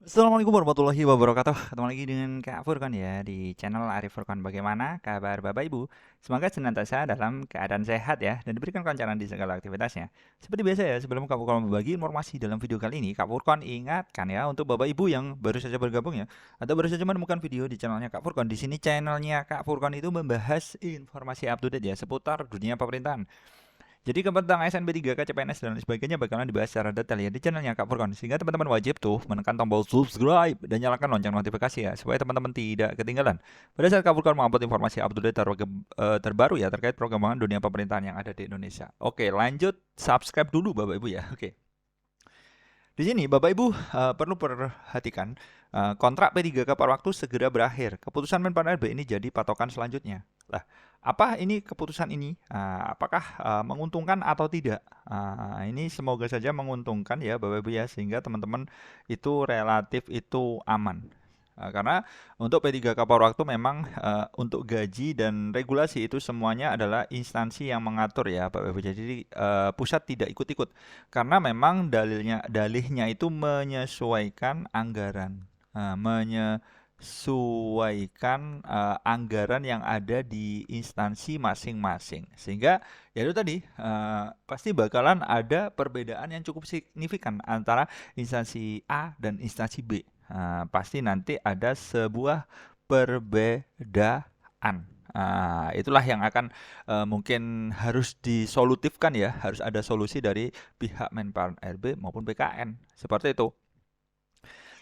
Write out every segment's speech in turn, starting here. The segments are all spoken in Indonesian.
Assalamualaikum warahmatullahi wabarakatuh. Ketemu lagi dengan Kak Furkon ya di channel Arif Furkon. Bagaimana kabar Bapak Ibu? Semoga senantiasa dalam keadaan sehat ya dan diberikan kelancaran di segala aktivitasnya. Seperti biasa ya, sebelum Kak Furkon membagi informasi dalam video kali ini, Kak Furkon ingatkan ya untuk Bapak Ibu yang baru saja bergabung ya atau baru saja menemukan video di channelnya Kak Furkon. Di sini channelnya Kak Furkon itu membahas informasi up to date ya seputar dunia pemerintahan. Jadi tentang SNB3K, CPNS dan lain sebagainya bakalan dibahas secara detail ya di channelnya Kak Furkon. Sehingga teman-teman wajib tuh menekan tombol subscribe dan nyalakan lonceng notifikasi ya supaya teman-teman tidak ketinggalan pada saat Kak Furkon mengupload informasi up to date terbaru ya terkait perkembangan dunia pemerintahan yang ada di Indonesia. Oke, lanjut subscribe dulu Bapak Ibu ya. Oke. Di sini Bapak Ibu perlu perhatikan kontrak P3K per waktu segera berakhir. Keputusan Menpan RB ini jadi patokan selanjutnya. Lah, apa ini keputusan ini? Apakah menguntungkan atau tidak? Ini semoga saja menguntungkan ya Bapak Ibu ya sehingga teman-teman itu relatif itu aman. Karena untuk P3K paruh waktu memang untuk gaji dan regulasi itu semuanya adalah instansi yang mengatur ya Bapak Ibu. Jadi pusat tidak ikut-ikut karena memang dalihnya itu menyesuaikan anggaran. Menyesuaikan anggaran yang ada di instansi masing-masing. Sehingga ya itu tadi pasti bakalan ada perbedaan yang cukup signifikan antara instansi A dan instansi B. Pasti nanti ada sebuah perbedaan. Itulah yang akan mungkin harus disolutifkan ya, harus ada solusi dari pihak Menpan RB maupun BKN. Seperti itu.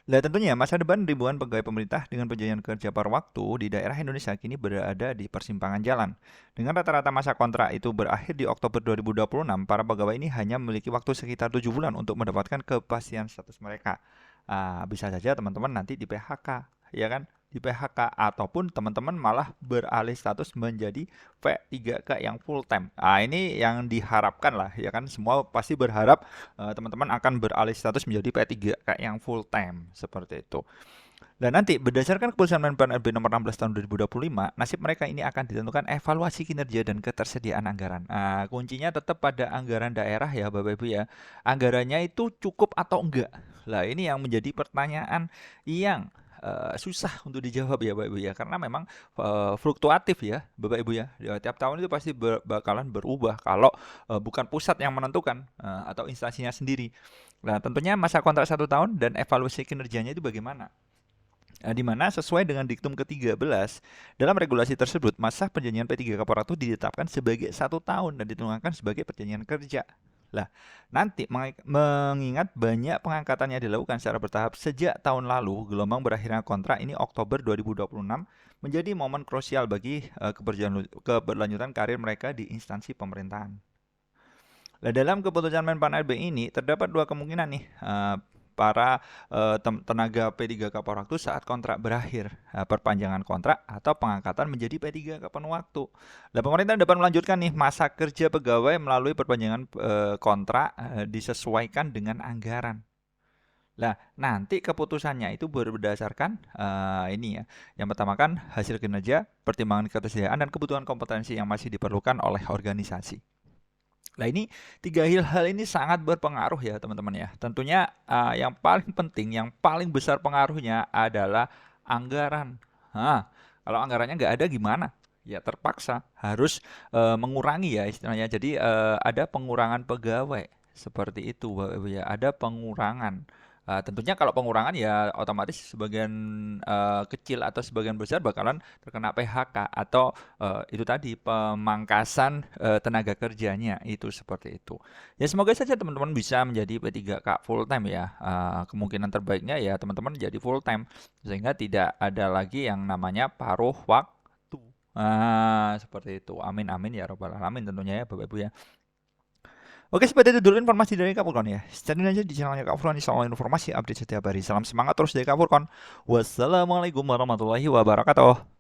Nah tentunya masa depan ribuan pegawai pemerintah dengan perjanjian kerja paruh waktu di daerah Indonesia kini berada di persimpangan jalan. Dengan rata-rata masa kontrak itu berakhir di Oktober 2026, para pegawai ini hanya memiliki waktu sekitar 7 bulan untuk mendapatkan kepastian status mereka. Bisa saja teman-teman nanti di PHK, ya kan? Di PHK ataupun teman-teman malah beralih status menjadi P3K yang full time. Ini yang diharapkan lah, ya kan? Semua pasti berharap teman-teman akan beralih status menjadi P3K yang full time seperti itu. Dan nanti berdasarkan keputusan Menpan RB nomor 16 tahun 2025, nasib mereka ini akan ditentukan evaluasi kinerja dan ketersediaan anggaran. Kuncinya tetap pada anggaran daerah ya Bapak Ibu ya. Anggarannya itu cukup atau enggak? Lah ini yang menjadi pertanyaan yang susah untuk dijawab ya Bapak Ibu ya karena memang fluktuatif ya Bapak Ibu ya. Tiap tahun itu pasti bakalan berubah kalau bukan pusat yang menentukan atau instansinya sendiri. Nah tentunya masa kontrak 1 tahun dan evaluasi kinerjanya itu bagaimana? Di mana sesuai dengan diktum ke-13 dalam regulasi tersebut masa perjanjian P3K itu ditetapkan sebagai 1 tahun dan ditunggangkan sebagai perjanjian kerja. Lah, nanti mengingat banyak pengangkatan yang dilakukan secara bertahap sejak tahun lalu, gelombang berakhirnya kontrak ini Oktober 2026 menjadi momen krusial bagi keberlanjutan karir mereka di instansi pemerintahan. Nah, dalam keputusan Menpan RB ini terdapat dua kemungkinan nih para tenaga P3K paruh waktu saat kontrak berakhir, perpanjangan kontrak atau pengangkatan menjadi P3K penuh waktu. Nah, pemerintah dapat melanjutkan nih masa kerja pegawai melalui perpanjangan kontrak disesuaikan dengan anggaran. Nah, nanti keputusannya itu berdasarkan ini ya. Yang pertama kan hasil kinerja, pertimbangan ketersediaan dan kebutuhan kompetensi yang masih diperlukan oleh organisasi. Nah ini tiga hal ini sangat berpengaruh ya teman-teman ya. Tentunya yang paling penting, yang paling besar pengaruhnya adalah anggaran. Kalau anggarannya nggak ada gimana? Ya terpaksa harus mengurangi ya istilahnya. Jadi ada pengurangan pegawai seperti itu, Bapak Ibu ya. Ada pengurangan. Tentunya kalau pengurangan ya otomatis sebagian kecil atau sebagian besar bakalan terkena PHK atau itu tadi pemangkasan tenaga kerjanya itu seperti itu. Ya semoga saja teman-teman bisa menjadi P3K full time ya. Kemungkinan terbaiknya ya teman-teman jadi full time sehingga tidak ada lagi yang namanya paruh waktu. Seperti itu. Amin amin ya robbal alamin tentunya ya Bapak Ibu ya. Oke, seperti itu dulu informasi dari Kak Furkon ya. Stay aja di channelnya Kak Furkon, insya Allah informasi update setiap hari. Salam semangat terus dari Kak Furkon. Wassalamualaikum warahmatullahi wabarakatuh.